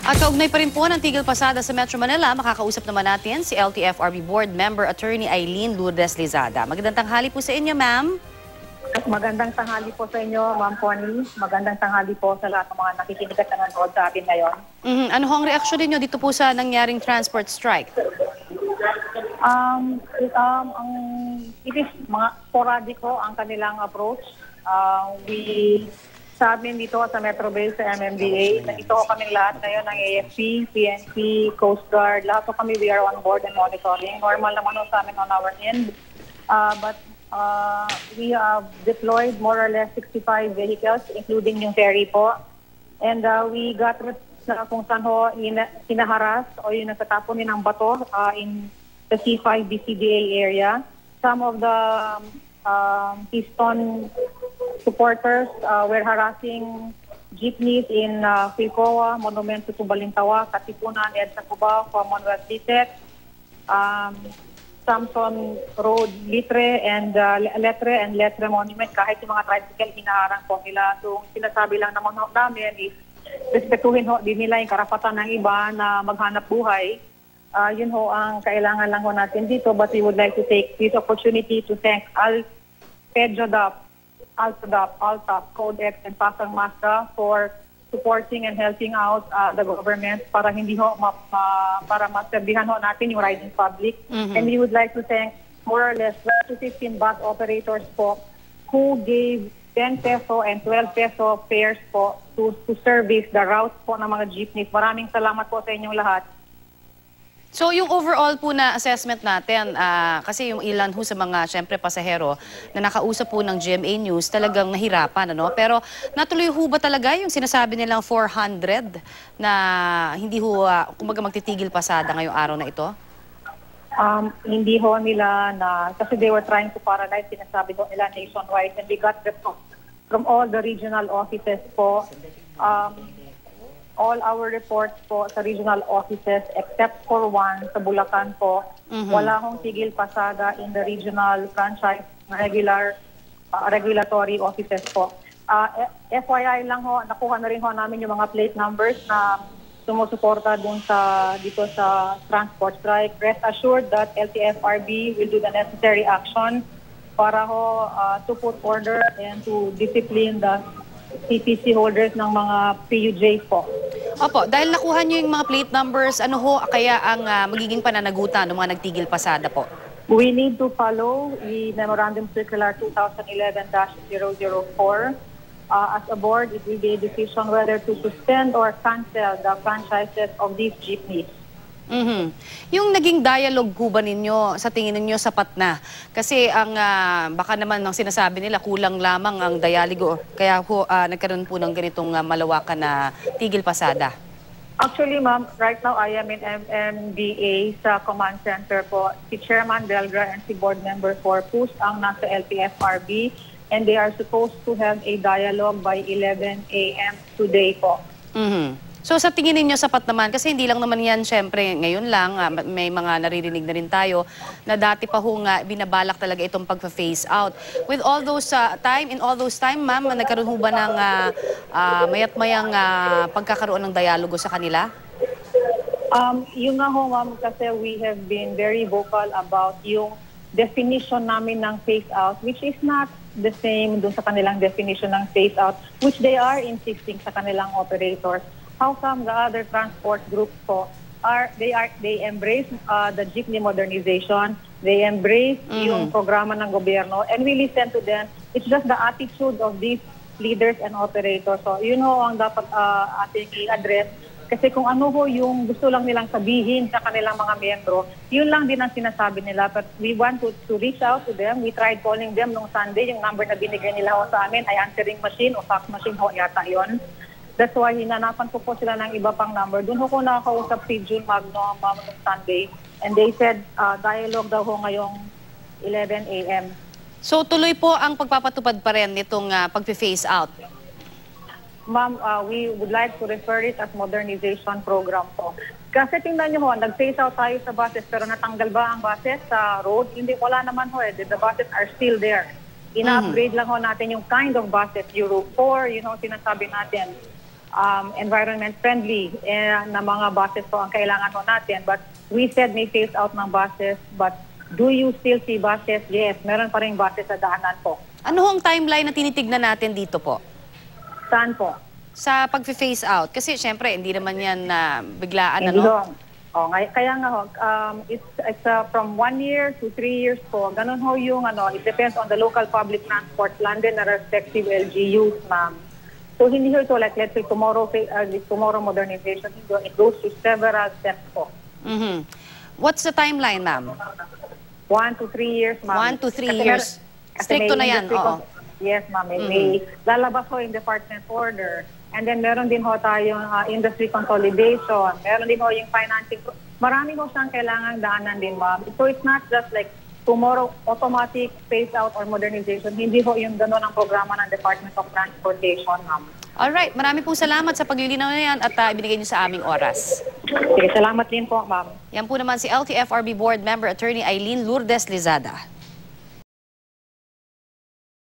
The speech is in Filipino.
At kaugnay pa rin po ng tigil pasada sa Metro Manila, makakausap naman natin si LTFRB Board Member Attorney Eileen Lourdes Lizada. Magandang tanghali po sa inyo, ma'am. Magandang tanghali po sa inyo, Ma'am Connie. Magandang tanghali po sa lahat ng mga nakikinig at nanonood sa atin ngayon. Ano ho ang reaksyon ninyo dito po sa nangyaring transport strike? It is mga sporadiko ang kanilang approach. Sa amin dito sa Metro Bay, sa MMDA, ito kaming lahat ngayon ng AFP, PNP, Coast Guard, lahat po kami, we are on board and monitoring. Normal naman sa amin on our end. But we have deployed more or less 65 vehicles, including yung ferry po. And we got na kung saan ho hinaharas o yung nagtataponin ng bato in the C5 BCDA area. Some of the Keystone supporters were harassing jeepneys in Pilcoa, Monumento to Balintawa, Katipunan, EDSA Cubao, Commonwealth Litet, Samson Road, Litre and Letre Monument. Kahit yung mga tricycle, hinaharang po nila. So, sinasabi lang naman namin is respetuhin ho din nila yung karapatan ng iba na maghanap buhay. Yun ho ang kailangan lang ho natin dito. But we would like to take this opportunity to thank PEDJODAP, ALTAP, Codex, and Pasang Mastra for supporting and helping out the government para hindi ho para maserbihan ho natin yung riding public. And we would like to thank more or less 12 to 15 bus operators po who gave 10 peso and 12 peso fares po to service the routes po ng mga jeepneys. Maraming salamat po sa inyong lahat. So yung overall po na assessment natin, kasi yung ilan ho sa mga syempre pasahero na nakausap po ng GMA News talagang nahirapan, ano? Pero natuloy ho ba talaga yung sinasabi nilang 400 na hindi ho kumbaga magtitigil pasada ngayong araw na ito? Hindi ho nila na, kasi they were trying to paralyze, sinasabi ho nila nationwide, and we got response from all the regional offices po. All our reports po sa regional offices except for one sa Bulacan po, wala hong tigil pasada in the regional franchise regulatory offices po. FYI lang ho, nakuha na rin ho namin yung mga plate numbers na sumusuporta dun dito sa transport strike. Rest assured that LTFRB will do the necessary action para ho to put order and to discipline the CPC holders ng mga PUJ po. Opo, dahil nakuha niyo yung mga plate numbers, ano ho kaya ang magiging pananagutan ng mga nagtigil pasada po? We need to follow the Memorandum Circular 2011-004. As a board, it will be a decision whether to suspend or cancel the franchises of these jeepneys. Yung naging dialogue po ba ninyo, sa tingin ninyo sapat na? Kasi ang baka naman ang sinasabi nila kulang lamang ang dialogo. Kaya po nagkaroon po ng ganitong malawakan na tigil pasada. Actually, ma'am, right now I am in MMDA sa command center po. Si Chairman Delgra and si board member Corpus ang nasa LTFRB, and they are supposed to have a dialogue by 11 a.m. today po. So sa tingin ninyo sapat naman, kasi hindi lang naman yan syempre ngayon lang, may mga naririnig na rin tayo na dati pa ho nga binabalak talaga itong pagpa-phase out. With all those in all those time, ma'am, nagkaroon ho ba ng mayat-mayang pagkakaroon ng dialogo sa kanila? Yung nga ho, ma'am, kasi we have been very vocal about yung definition namin ng phase out, which is not the same dun sa kanilang definition ng phase out, which they are insisting sa kanilang operators. How come the other transport groups po they embrace the jeepney modernization, they embrace yung programa ng gobyerno, and we listen to them. It's just the attitude of these leaders and operators. So yun ho ang dapat ating i-address. Kasi kung ano ho yung gusto lang nilang sabihin sa kanilang mga miyembro, yun lang din ang sinasabi nila. But we want to reach out to them. We tried calling them nung Sunday. Yung number na binigay nila ho sa amin ay answering machine o fax machine ho yata yun. That's why hinanapan ko po sila ng iba pang number. Doon ko nakakausap si June Magno nung Sunday. And they said dialogue daw ho ngayong 11 a.m. So tuloy po ang pagpapatupad pa rin nitong pag-phase out? Ma'am, we would like to refer it as modernization program po. Kasi tingnan niyo ho, nag-phase out tayo sa buses pero natanggal ba ang buses sa road? Hindi, wala naman ho eh. The buses are still there. Ina-upgrade lang ho natin yung kind of buses, Euro 4, sinasabi natin. environment friendly na mga buses po ang kailangan po natin. But we said may phase out ng buses, but do you still see buses? Yes, meron pa rin buses sa daanan po. Ano hong timeline na tinitignan natin dito po? Saan po? Sa pag-phase out? Kasi syempre, hindi naman yan na biglaan, Hindi ano? ho. Kaya nga ho, it's from 1 year to 3 years po. Ganun ho yung it depends on the local public transport plan din na respective LGUs, ma'am. So hindi ho ito like let's say tomorrow modernization, it goes to several steps po. Mhm. What's the timeline, ma'am? 1 to 3 years, ma'am. 1 to 3 Kasi years. kasi Stricto may na yan, industry oo. Yes, ma'am. May lalabas ho in department order. And then meron din ho tayong industry consolidation. Meron din ho yung financing. Marami ho siyang kailangang daanan din, ma'am. So it's not just like tomorrow automatic phase out or modernization. Hindi ho yung gano'n ang programa ng Department of Transportation, ma'am. Alright, marami pong salamat sa paglilinaw na yan at ibinigay niyo sa aming oras. Sige, salamat din po, ma'am. Yan po naman si LTFRB Board Member Attorney Eileen Lourdes Lizada.